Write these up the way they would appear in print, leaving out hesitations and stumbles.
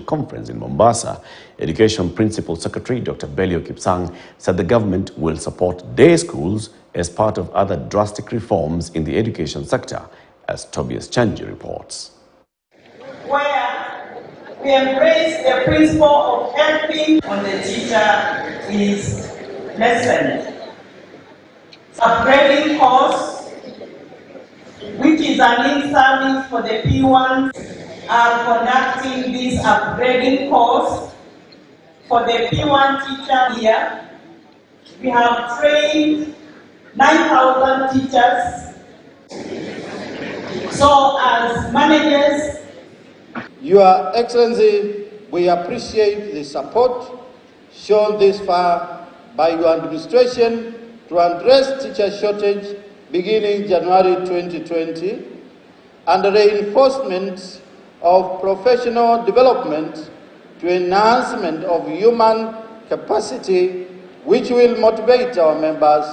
Conference in Mombasa, Education Principal Secretary Dr. Belio Kipsang said the government will support day schools as part of other drastic reforms in the education sector, as Tobias Chanji reports. Where we embrace the principle of helping when the teacher is lessened. Upgrading course, which is an in-service for the P1s, are conducting this upgrading course for the P1 teacher here. We have trained 9,000 teachers. So as managers, Your Excellency, we appreciate the support shown this far by your administration to address teacher shortage beginning January 2020 and the reinforcement of professional development to enhancement of human capacity, which will motivate our members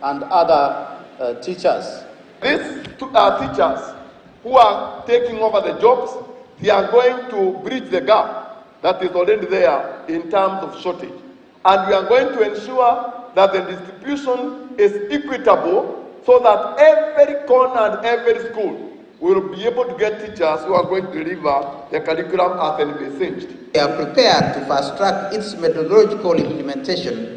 and other teachers. These are teachers who are taking over the jobs. They are going to bridge the gap that is already there in terms of shortage. And we are going to ensure that the distribution is equitable so that every corner and every school will be able to get teachers who are going to deliver the curriculum as envisaged. We are prepared to fast-track its methodological implementation